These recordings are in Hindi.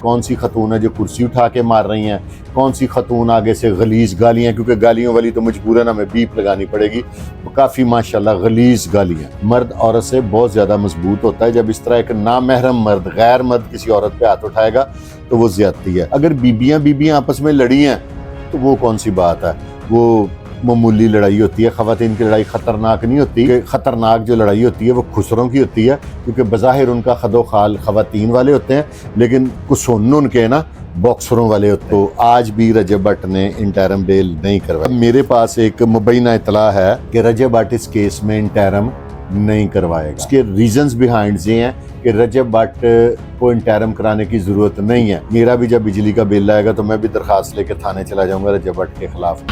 कौन सी खतून है जो कुर्सी उठा के मार रही हैं, कौन सी खतून आगे से गलीज गालियाँ, क्योंकि गालियों वाली तो मजबूरन हमें बीप लगानी पड़ेगी, काफ़ी माशाल्लाह गलीज गालियाँ। मर्द औरत से बहुत ज़्यादा मजबूत होता है। जब इस तरह एक नामहरम मर्द, गैर मर्द किसी औरत पे हाथ उठाएगा तो वो ज्यादती है। अगर बीबियाँ आपस में लड़ी हैं तो वो कौन सी बात है, वो मामूली लड़ाई होती है। ख़वातीन की लड़ाई ख़तरनाक नहीं होती। ख़तरनाक जो लड़ाई होती है वो खुसरों की होती है, क्योंकि बज़ाहिर उनका खदो खाल ख़वातीन वाले होते हैं, लेकिन कुसोन उनके ना बॉक्सरों वाले होते हैं। तो आज भी रजब भट्ट ने इंटरम बेल नहीं करवाई। मेरे पास एक मुबैना इतला है कि रजब भट्ट इस केस में इंटरम नहीं करवाएगा। उसके रीजंस बिहाइंड ये हैं कि रजब भट्ट को इंटरम कराने की ज़रूरत नहीं है। मेरा भी जब बिजली का बिल आएगा तो मैं भी दरख्वास्त लेके थाने चला जाऊँगा रजब भट्ट के ख़िलाफ़।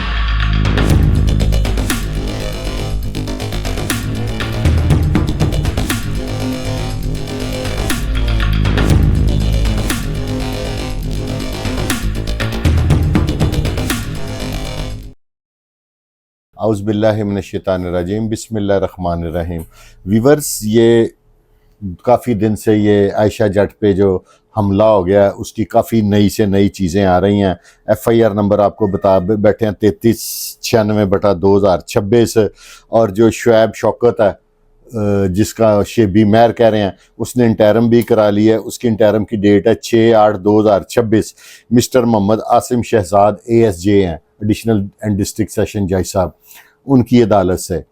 औज़ु बिल्लाहि मिनश्शैतानिर्रजीम, बिस्मिल्लाहिर्रहमानिर्रहीम। वीवर्स, ये काफ़ी दिन से ये आयशा जट पे जो हमला हो गया उसकी काफ़ी नई से नई चीज़ें आ रही हैं। FIR नंबर आपको बता बैठे हैं 3396/2026। और जो शुएब शौकत है, जिसका शेबी मैर कह रहे हैं, उसने इंटरम भी करा लिया है। उसकी इंटरम की डेट है 6/8/2026। मिस्टर मोहम्मद आसिम शहजाद ASJ हैं, एडिशनल एंड डिस्ट्रिक्ट सेशन जज साहब, उनकी अदालत से।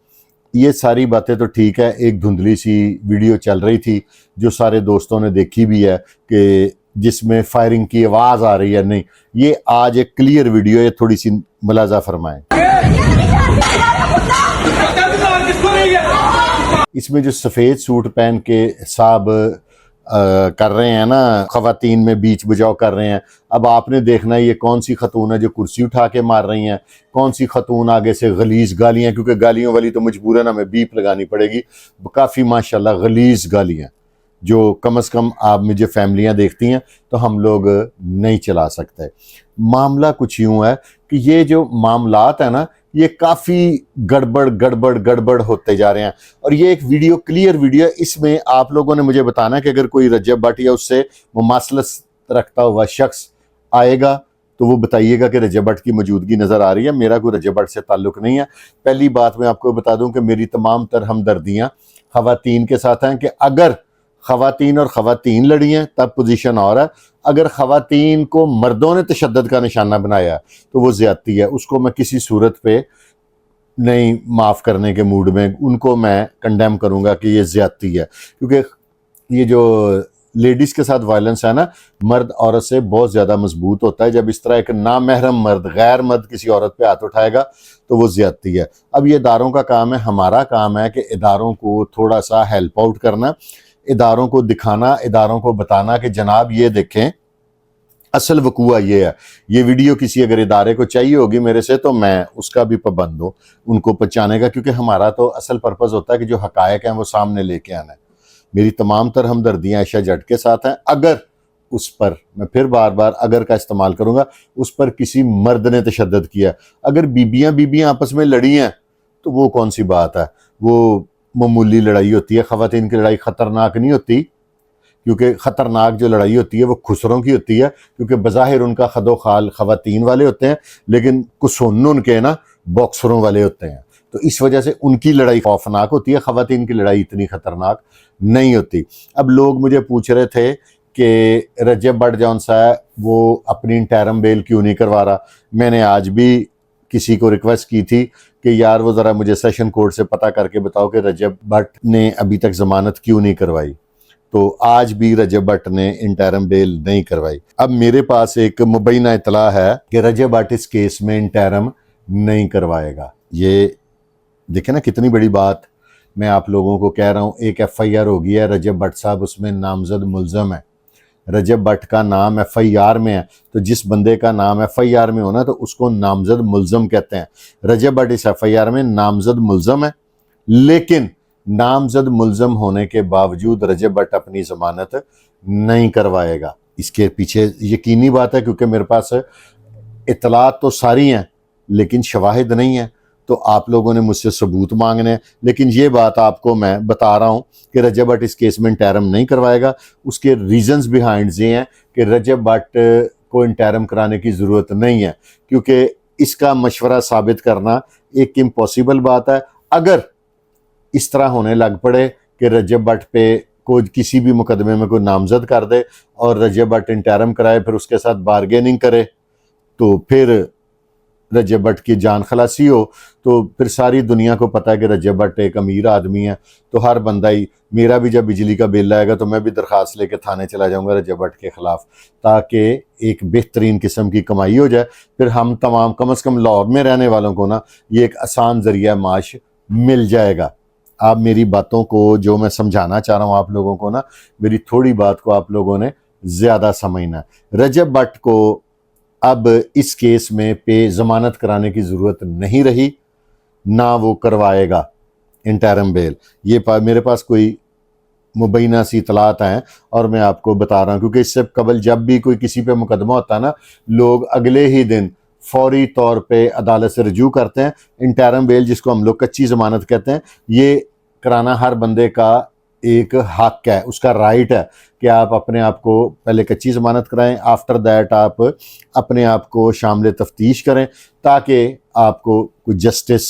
ये सारी बातें तो ठीक है। एक धुंधली सी वीडियो चल रही थी जो सारे दोस्तों ने देखी भी है कि जिसमें फायरिंग की आवाज़ आ रही है। नहीं, ये आज एक क्लियर वीडियो है, थोड़ी सी मुलाजा फरमाएं। इसमें जो सफ़ेद सूट पहन के साहब कर रहे हैं ना, ख़वातीन में बीच बचाव कर रहे हैं। अब आपने देखना ये कौन सी खतून है जो कुर्सी उठा के मार रही हैं, कौन सी खतून आगे से गलीज गालियाँ, क्योंकि गालियों वाली तो मजबूरन हमें बीप लगानी पड़ेगी। काफ़ी माशाल्लाह गलीज गालियाँ जो कम से कम आप मुझे फैमिलियाँ देखती हैं तो हम लोग नहीं चला सकते। मामला कुछ यूँ है कि ये जो मामलात है ना, ये काफ़ी गड़बड़ होते जा रहे हैं। और ये एक वीडियो, क्लियर वीडियो है, इसमें आप लोगों ने मुझे बताना है कि अगर कोई रजब भट्ट या उससे मुमासलत रखता हुआ शख्स आएगा तो वो बताइएगा कि रजब भट्ट की मौजूदगी नज़र आ रही है। मेरा कोई रजब भट्ट से ताल्लुक़ नहीं है। पहली बात मैं आपको बता दूं कि मेरी तमाम तर हमदर्दियाँ ख़वातीन के साथ हैं कि अगर ख़वातीन और ख़वातीन लड़ी हैं तब पोजीशन और है। अगर ख़वातीन को मर्दों ने तशद्दुद का निशाना बनाया तो वो ज़्यादती है। उसको मैं किसी सूरत पे नहीं माफ़ करने के मूड में, उनको मैं कंडेम करूँगा कि ये ज़्यादती है। क्योंकि ये जो लेडीज़ के साथ वायलेंस है ना, मर्द औरत से बहुत ज़्यादा मजबूत होता है। जब इस तरह एक नामहरम मर्द, गैर मर्द किसी औरत पे हाथ उठाएगा तो वो ज़्यादती है। अब ये इदारों का काम है, हमारा काम है कि इदारों को थोड़ा सा हेल्प आउट करना, इदारों को दिखाना, इदारों को बताना कि जनाब ये देखें असल वकूआ ये है। ये वीडियो किसी अगर इदारे को चाहिए होगी मेरे से तो मैं उसका भी पाबंद हूँ उनको पहुँचाने का, क्योंकि हमारा तो असल पर्पज़ होता है कि जो हकायक हैं वो सामने लेके आना है। मेरी तमाम तर हमदर्दियाँ आयशा जट के साथ हैं। अगर उस पर, मैं फिर बार बार अगर का इस्तेमाल करूँगा, उस पर किसी मर्द ने तशद्दुद किया, अगर बीबियाँ आपस में लड़ी हैं तो वो कौन सी बात है, वो मामूली लड़ाई होती है। ख़वातीन की लड़ाई ख़तरनाक नहीं होती, क्योंकि ख़तरनाक जो लड़ाई होती है वो खुसरों की होती है, क्योंकि बज़ाहिर उनका खदो खाल ख़वातीन वाले होते हैं, लेकिन कुसोन उनके ना बॉक्सरों वाले होते हैं। तो इस वजह से उनकी लड़ाई खौफनाक होती है, ख़वातीन की लड़ाई इतनी ख़तरनाक नहीं होती। अब लोग मुझे पूछ रहे थे कि रजब भट्ट जौन सा है वो अपनी इंटरम बेल क्यों नहीं करवा रहा। मैंने आज भी किसी को रिक्वेस्ट की थी कि यार वो ज़रा मुझे सेशन कोर्ट से पता करके बताओ कि रजब भट्ट ने अभी तक ज़मानत क्यों नहीं करवाई। तो आज भी रजब भट्ट ने इंटरम बेल नहीं करवाई। अब मेरे पास एक मुबैना इतला है कि रजब भट्ट इस केस में इंटरम नहीं करवाएगा। ये देखें ना कितनी बड़ी बात मैं आप लोगों को कह रहा हूँ। एक FIR हो गया है, रजब भट्ट साहब उसमें नामजद मुल्ज़म है। रजब भट्ट का नाम FIR में है, तो जिस बंदे का नाम FIR में होना तो उसको नामजद मुल्ज़म कहते हैं। रजब भट्ट इस FIR में नामजद मुल्ज़म है, लेकिन नामजद मुल्ज़म होने के बावजूद रजब भट्ट अपनी ज़मानत नहीं करवाएगा। इसके पीछे यकीनी बात है, क्योंकि मेरे पास इतलात तो सारी हैं लेकिन शवाहिद नहीं है। तो आप लोगों ने मुझसे सबूत मांगने हैं। लेकिन ये बात आपको मैं बता रहा हूँ कि रजब भट्ट इस केस में इंटरम नहीं करवाएगा। उसके रीजंस बिहाइंड ये हैं कि रजब भट्ट को इंटरम कराने की ज़रूरत नहीं है, क्योंकि इसका मशवरा साबित करना एक इम्पॉसिबल बात है। अगर इस तरह होने लग पड़े कि रजब भट्ट पे कोई किसी भी मुकदमे में कोई नामजद कर दे और रजब भट्ट इंटरम कराए, फिर उसके साथ बारगेनिंग करे, तो फिर रजब भट्ट की जान खलासी हो, तो फिर सारी दुनिया को पता है कि रजब भट्ट एक अमीर आदमी है। तो हर बंदा ही, मेरा भी जब बिजली का बिल आएगा तो मैं भी दरख्वास्त लेके थाने चला जाऊंगा रजब भट्ट के ख़िलाफ़, ताकि एक बेहतरीन किस्म की कमाई हो जाए। फिर हम तमाम कम से कम लाहौर में रहने वालों को ना ये एक आसान ज़रिया माश मिल जाएगा। आप मेरी बातों को, जो मैं समझाना चाह रहा हूँ आप लोगों को ना, मेरी थोड़ी बात को आप लोगों ने ज़्यादा समझना है। रजब भट्ट को अब इस केस में पे ज़मानत कराने की ज़रूरत नहीं रही, ना वो करवाएगा इंटरम बेल। ये मेरे पास कोई मुबैना सी इतलात हैं और मैं आपको बता रहा हूँ, क्योंकि इससे कबल जब भी कोई किसी पे मुकदमा होता है ना, लोग अगले ही दिन फौरी तौर पे अदालत से रजू करते हैं। इंटरम बेल, जिसको हम लोग कच्ची ज़मानत कहते हैं, ये कराना हर बंदे का एक हक है, उसका राइट है कि आप अपने आप को पहले कच्ची ज़मानत कराएं, आफ्टर दैट आप अपने आप को शामिल तफ्तीश करें, ताकि आपको कोई जस्टिस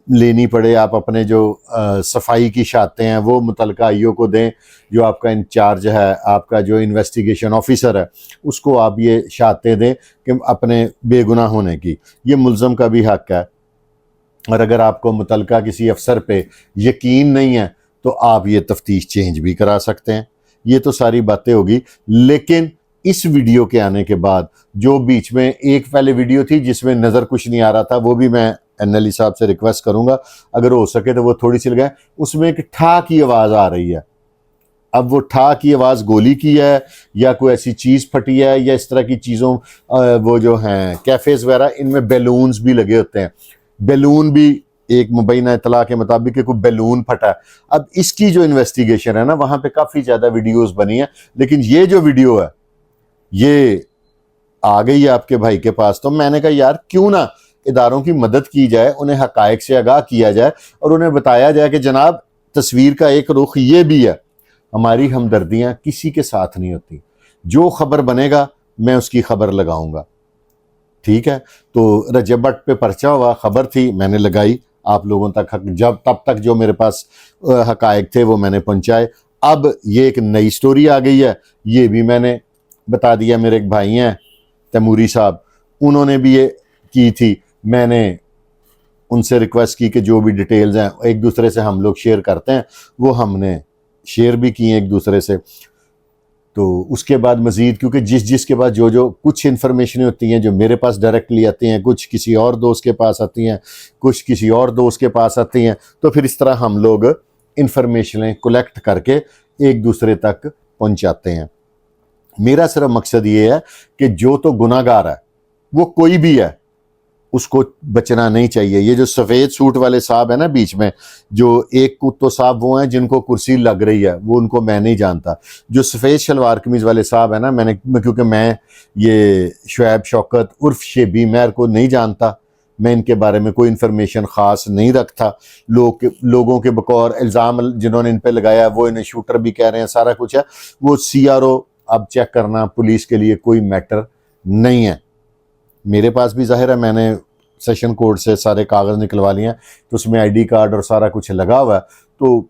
लेनी पड़े। आप अपने जो सफाई की शहादतें हैं वो मुतलका आईओ को दें, जो आपका इंचार्ज है, आपका जो इन्वेस्टिगेशन ऑफिसर है, उसको आप ये शहादतें दें कि अपने बेगुनाह होने की। ये मुल्ज़म का भी हक है। और अगर आपको मुतलका किसी अफसर पे यकीन नहीं है तो आप ये तफ्तीश चेंज भी करा सकते हैं। ये तो सारी बातें होगी। लेकिन इस वीडियो के आने के बाद जो बीच में एक पहले वीडियो थी जिसमें नज़र कुछ नहीं आ रहा था, वो भी मैं NLE साहब से रिक्वेस्ट करूंगा अगर हो सके तो वो थोड़ी सी लगाएं। उसमें एक ठा की आवाज़ आ रही है। अब वो ठा की आवाज़ गोली की है या कोई ऐसी चीज़ फटी है या इस तरह की चीज़ों, वो जो हैं कैफ़ेज़ वगैरह, इनमें बैलून्स भी लगे होते हैं। बैलून भी एक मुबैना इतला के मुताबिक कोई बैलून फटा है। अब इसकी जो इन्वेस्टिगेशन है ना, वहाँ पे काफ़ी ज़्यादा वीडियोज़ बनी है, लेकिन ये जो वीडियो है ये आ गई है आपके भाई के पास। तो मैंने कहा यार क्यों ना इदारों की मदद की जाए, उन्हें हकायक से आगाह किया जाए और उन्हें बताया जाए कि जनाब तस्वीर का एक रुख ये भी है। हमारी हमदर्दियां किसी के साथ नहीं होती। जो खबर बनेगा मैं उसकी खबर लगाऊंगा, ठीक है। तो रजब भट्ट पे पर्चा हुआ, खबर थी, मैंने लगाई आप लोगों तक। जब तब तक जो मेरे पास हकायक थे वो मैंने पहुंचाए। अब ये एक नई स्टोरी आ गई है, ये भी मैंने बता दिया। मेरे एक भाई हैं तैमूरी साहब, उन्होंने भी ये की थी। मैंने उनसे रिक्वेस्ट की कि जो भी डिटेल्स हैं एक दूसरे से हम लोग शेयर करते हैं, वो हमने शेयर भी किए एक दूसरे से। तो उसके बाद मज़ीद, क्योंकि जिसके पास जो कुछ इन्फॉर्मेशन होती हैं जो मेरे पास डायरेक्टली आती हैं, कुछ किसी और दोस्त के पास आती हैं, कुछ किसी और दोस्त के पास आती हैं, तो फिर इस तरह हम लोग इन्फॉर्मेशनें कलेक्ट करके एक दूसरे तक पहुंचाते हैं। मेरा सिर्फ मकसद ये है कि जो तो गुनाहगार है वो कोई भी है, उसको बचना नहीं चाहिए। ये जो सफ़ेद सूट वाले साहब है ना बीच में, जो एक कुत्तो साहब वो हैं जिनको कुर्सी लग रही है, वो उनको मैं नहीं जानता। जो सफ़ेद शलवार कमीज़ वाले साहब है ना, क्योंकि मैं ये शुएब शौकत उर्फ शेबी महर को नहीं जानता, मैं इनके बारे में कोई इन्फॉर्मेशन ख़ास नहीं रखता। लोगों के बकौर इल्ज़ाम जिन्होंने इन पर लगाया, वो इन्हें शूटर भी कह रहे हैं, सारा कुछ है। वो CRO अब चेक करना पुलिस के लिए कोई मैटर नहीं है। मेरे पास भी ज़ाहिर है मैंने सेशन कोर्ट से सारे कागज़ निकलवा लिए हैं, तो उसमें ID कार्ड और सारा कुछ लगा हुआ है। तो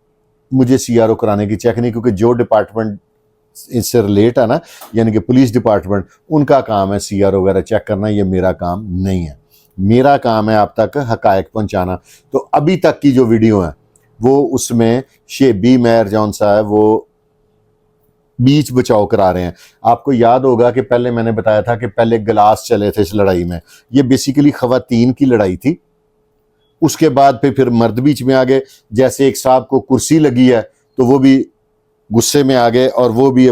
मुझे CRO कराने की चेक नहीं, क्योंकि जो डिपार्टमेंट इससे रिलेट है ना, यानी कि पुलिस डिपार्टमेंट, उनका काम है CRO वगैरह चेक करना। ये मेरा काम नहीं है। मेरा काम है आप तक हकायक पहुँचाना। तो अभी तक की जो वीडियो है वो, उसमें शेबी महर जौन सा है वो बीच बचाव करा रहे हैं। आपको याद होगा कि पहले मैंने बताया था कि पहले गिलास चले थे इस लड़ाई में। ये बेसिकली खवातीन की लड़ाई थी। उसके बाद फिर मर्द बीच में आ गए। जैसे एक साहब को कुर्सी लगी है तो वो भी गुस्से में आ गए और वो भी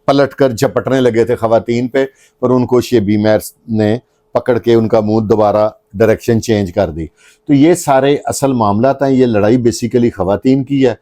पलट कर झपटने लगे थे खवातीन पे, पर उनको शेबी महर ने पकड़ के उनका मुंह दोबारा डायरेक्शन चेंज कर दी। तो ये सारे असल मामला था। ये लड़ाई बेसिकली खवातीन की है।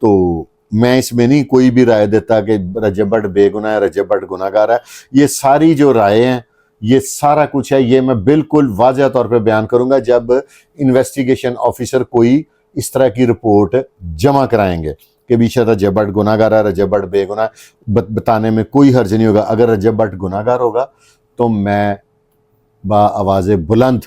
तो मैं इसमें नहीं कोई भी राय देता कि रजब भट्ट बेगुनाह है, रजब भट्ट गुनाहगार है। ये सारी जो राय हैं ये सारा कुछ है, ये मैं बिल्कुल वाज़ह तौर पे बयान करूंगा जब इन्वेस्टिगेशन ऑफिसर कोई इस तरह की रिपोर्ट जमा कराएंगे कि बीशा रजब भट्ट गुनाहगार है, रजब भट्ट बेगुनाह, बताने में कोई हर्ज नहीं होगा। अगर रजब भट्ट गुनाहगार होगा तो मैं आवाज़ बुलंद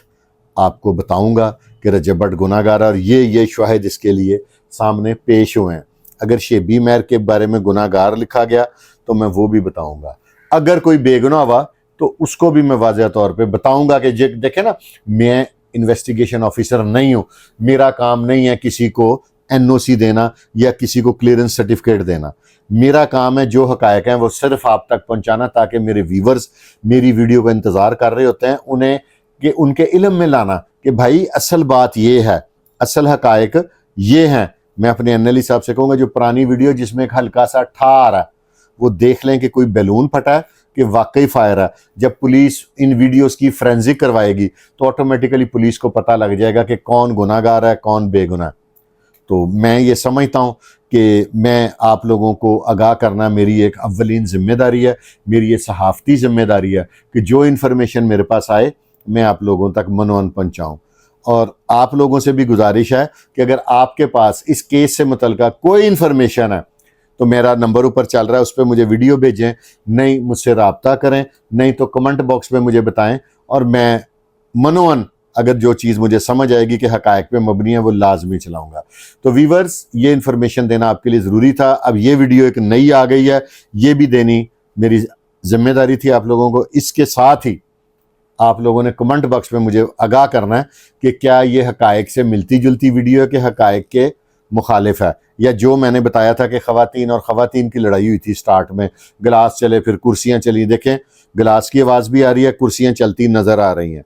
आपको बताऊंगा कि रजब भट्ट गुनाहगार है और ये शाहिद इसके लिए सामने पेश हुए हैं। अगर शेबी मैर के बारे में गुनाहगार लिखा गया तो मैं वो भी बताऊंगा। अगर कोई बेगुनाह हुआ तो उसको भी मैं वाज़ह तौर पे बताऊंगा कि देखे ना, मैं इन्वेस्टिगेशन ऑफिसर नहीं हूँ, मेरा काम नहीं है किसी को एनओसी देना या किसी को क्लियरेंस सर्टिफिकेट देना। मेरा काम है जो हकायक हैं वो सिर्फ आप तक पहुंचाना, ताकि मेरे व्यूवर्स मेरी वीडियो का इंतज़ार कर रहे होते हैं, उन्हें कि उनके इल्म में लाना कि भाई असल बात ये है, असल हकायक ये हैं। मैं अपने एनएलई साहब से कहूँगा जो पुरानी वीडियो जिसमें एक हल्का सा ठार है वो देख लें कि कोई बैलून फटा है कि वाकई फायर है। जब पुलिस इन वीडियोस की फोरेंसिक करवाएगी तो ऑटोमेटिकली पुलिस को पता लग जाएगा कि कौन गुनाहगार है कौन बेगुनाह। तो मैं ये समझता हूँ कि मैं आप लोगों को आगाह करना मेरी एक अव्वलीन जिम्मेदारी है, मेरी ये सहाफ़ती जिम्मेदारी है कि जो इन्फॉर्मेशन मेरे पास आए मैं आप लोगों तक मनोन पहुँचाऊँ। और आप लोगों से भी गुजारिश है कि अगर आपके पास इस केस से मुतल्लिका कोई इन्फॉर्मेशन है तो मेरा नंबर ऊपर चल रहा है, उस पर मुझे वीडियो भेजें, नहीं मुझसे रब्ता करें, नहीं तो कमेंट बॉक्स में मुझे बताएं और मैं मनोअन अगर जो चीज़ मुझे समझ आएगी कि हकायक पे मबनी है वो लाजमी चलाऊंगा। तो वीवर्स, ये इन्फॉर्मेशन देना आपके लिए ज़रूरी था। अब ये वीडियो एक नई आ गई है, ये भी देनी मेरी जिम्मेदारी थी आप लोगों को। इसके साथ ही आप लोगों ने कमेंट बॉक्स में मुझे आगाह करना है कि क्या ये हकायक से मिलती जुलती वीडियो है कि हकायक के मुखालिफ है, या जो मैंने बताया था कि ख़वातीन और ख़वातीन की लड़ाई हुई थी, स्टार्ट में गिलास चले फिर कुर्सियाँ चली, देखें गिलास की आवाज़ भी आ रही है, कुर्सियाँ चलती नज़र आ रही हैं।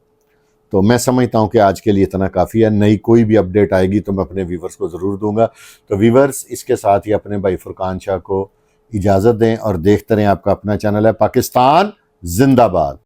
तो मैं समझता हूँ कि आज के लिए इतना काफ़ी है। नई कोई भी अपडेट आएगी तो मैं अपने व्यूवर्स को ज़रूर दूंगा। तो व्यूवर्स, इसके साथ ही अपने भाई फुरकान शाह को इजाज़त दें और देखते रहें आपका अपना चैनल है पाकिस्तान जिंदाबाद।